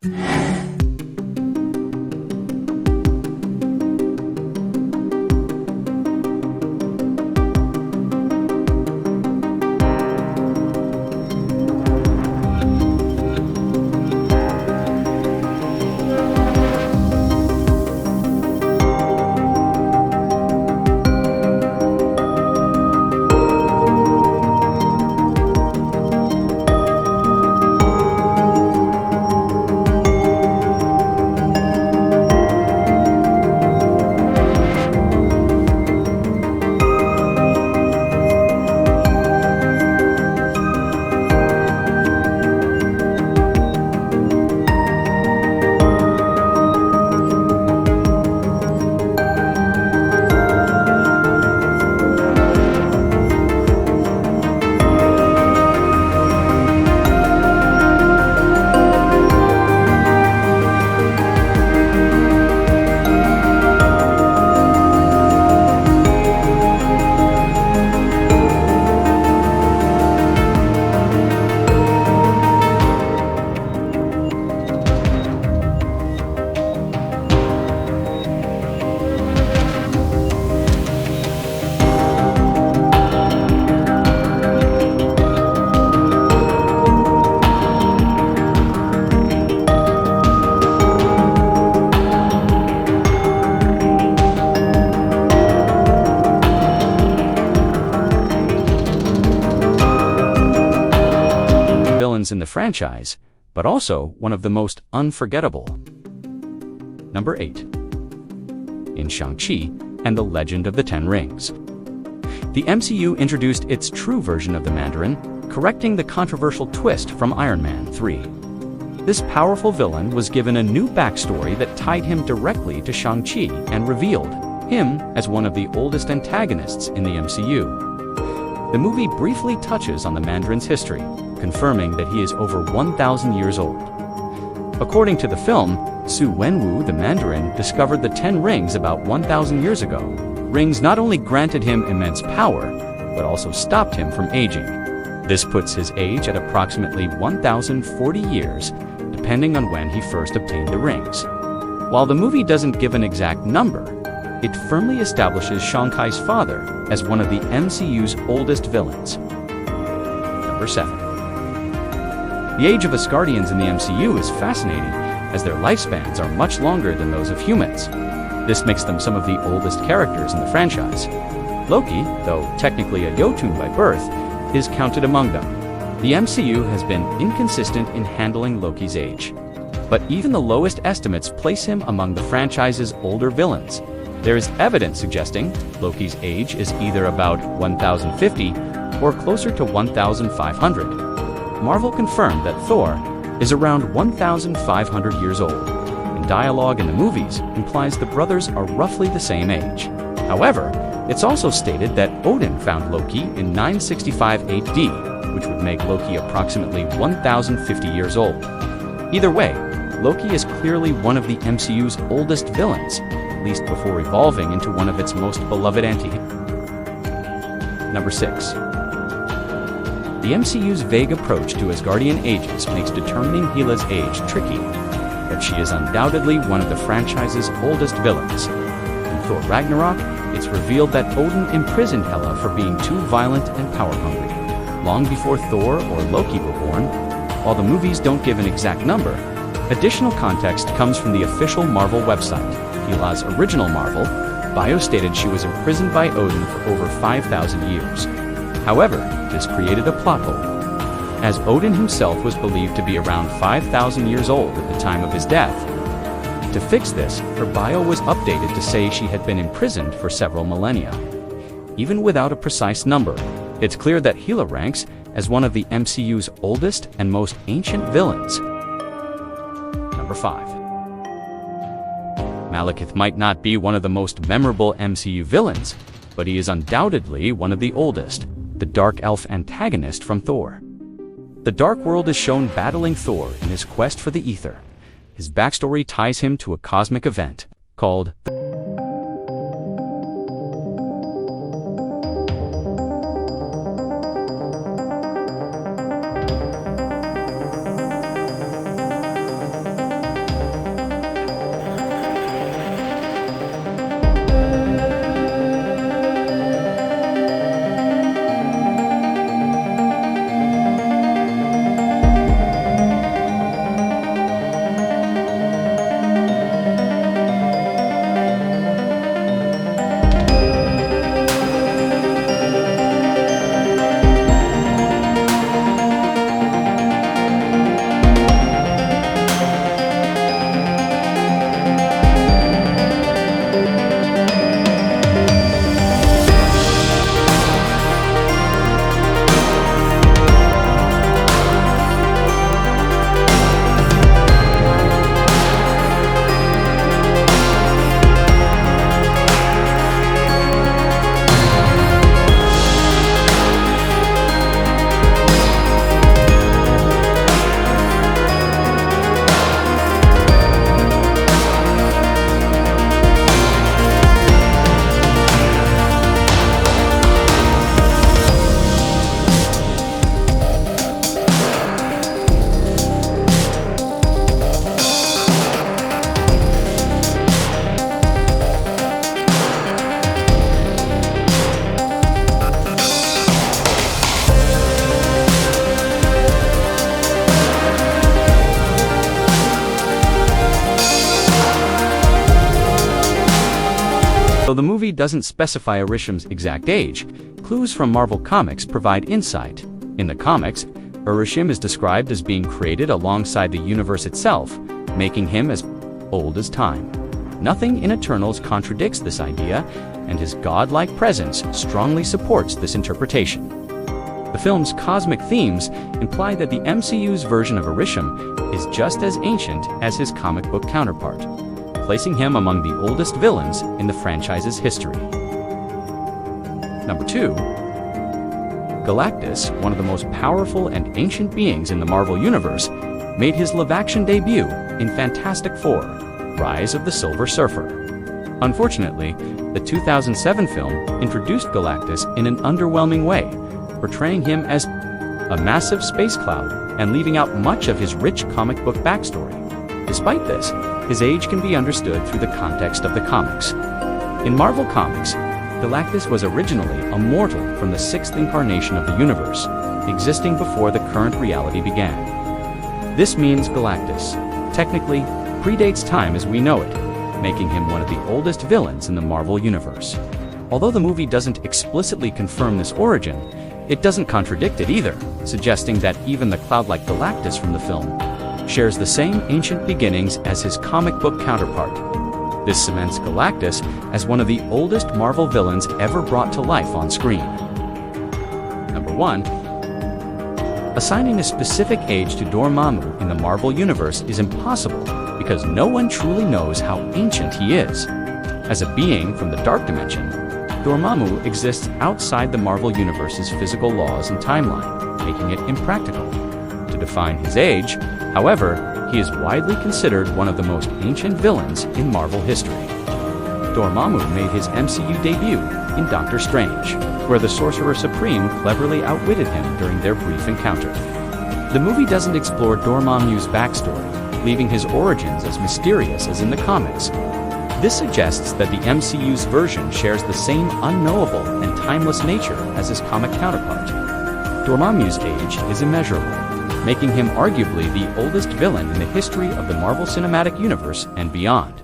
In the franchise, but also one of the most unforgettable. Number 8. In Shang-Chi and the Legend of the Ten Rings. The MCU introduced its true version of the Mandarin, correcting the controversial twist from Iron Man 3. This powerful villain was given a new backstory that tied him directly to Shang-Chi and revealed him as one of the oldest antagonists in the MCU. The movie briefly touches on the Mandarin's history, confirming that he is over 1,000 years old. According to the film, Su Wenwu, the Mandarin, discovered the Ten Rings about 1,000 years ago. Rings not only granted him immense power, but also stopped him from aging. This puts his age at approximately 1,040 years, depending on when he first obtained the rings. While the movie doesn't give an exact number, it firmly establishes Shang-Chi's father as one of the MCU's oldest villains. Number 7. The age of Asgardians in the MCU is fascinating, as their lifespans are much longer than those of humans. This makes them some of the oldest characters in the franchise. Loki, though technically a Jotun by birth, is counted among them. The MCU has been inconsistent in handling Loki's age, but even the lowest estimates place him among the franchise's older villains. There is evidence suggesting Loki's age is either about 1,050 or closer to 1,500. Marvel confirmed that Thor is around 1,500 years old, and dialogue in the movies implies the brothers are roughly the same age. However, it's also stated that Odin found Loki in 965 AD, which would make Loki approximately 1,050 years old. Either way, Loki is clearly one of the MCU's oldest villains, at least before evolving into one of its most beloved anti-heroes. Number 6. The MCU's vague approach to Asgardian ages makes determining Hela's age tricky, but she is undoubtedly one of the franchise's oldest villains. In Thor Ragnarok, it's revealed that Odin imprisoned Hela for being too violent and power-hungry, long before Thor or Loki were born. While the movies don't give an exact number, additional context comes from the official Marvel website. Hela's original Marvel bio stated she was imprisoned by Odin for over 5,000 years. However, this created a plot hole, as Odin himself was believed to be around 5,000 years old at the time of his death. To fix this, her bio was updated to say she had been imprisoned for several millennia. Even without a precise number, it's clear that Hela ranks as one of the MCU's oldest and most ancient villains. Number 5. Malekith might not be one of the most memorable MCU villains, but he is undoubtedly one of the oldest, the Dark Elf antagonist from Thor. The Dark World is shown battling Thor in his quest for the Ether. His backstory ties him to a cosmic event called Though the movie doesn't specify Arisham's exact age, clues from Marvel Comics provide insight. In the comics, Arisham is described as being created alongside the universe itself, making him as old as time. Nothing in Eternals contradicts this idea, and his godlike presence strongly supports this interpretation. The film's cosmic themes imply that the MCU's version of Arisham is just as ancient as his comic book counterpart, placing him among the oldest villains in the franchise's history. Number 2. Galactus, one of the most powerful and ancient beings in the Marvel Universe, made his live-action debut in Fantastic Four: Rise of the Silver Surfer. Unfortunately, the 2007 film introduced Galactus in an underwhelming way, portraying him as a massive space cloud and leaving out much of his rich comic book backstory. Despite this, his age can be understood through the context of the comics. In Marvel Comics, Galactus was originally a mortal from the sixth incarnation of the universe, existing before the current reality began. This means Galactus, technically, predates time as we know it, making him one of the oldest villains in the Marvel Universe. Although the movie doesn't explicitly confirm this origin, it doesn't contradict it either, suggesting that even the cloud-like Galactus from the film shares the same ancient beginnings as his comic book counterpart. This cements Galactus as one of the oldest Marvel villains ever brought to life on screen. Number 1. Assigning a specific age to Dormammu in the Marvel Universe is impossible because no one truly knows how ancient he is. As a being from the Dark Dimension, Dormammu exists outside the Marvel Universe's physical laws and timeline, making it impractical to define his age. However, he is widely considered one of the most ancient villains in Marvel history. Dormammu made his MCU debut in Doctor Strange, where the Sorcerer Supreme cleverly outwitted him during their brief encounter. The movie doesn't explore Dormammu's backstory, leaving his origins as mysterious as in the comics. This suggests that the MCU's version shares the same unknowable and timeless nature as his comic counterpart. Dormammu's age is immeasurable, making him arguably the oldest villain in the history of the Marvel Cinematic Universe and beyond.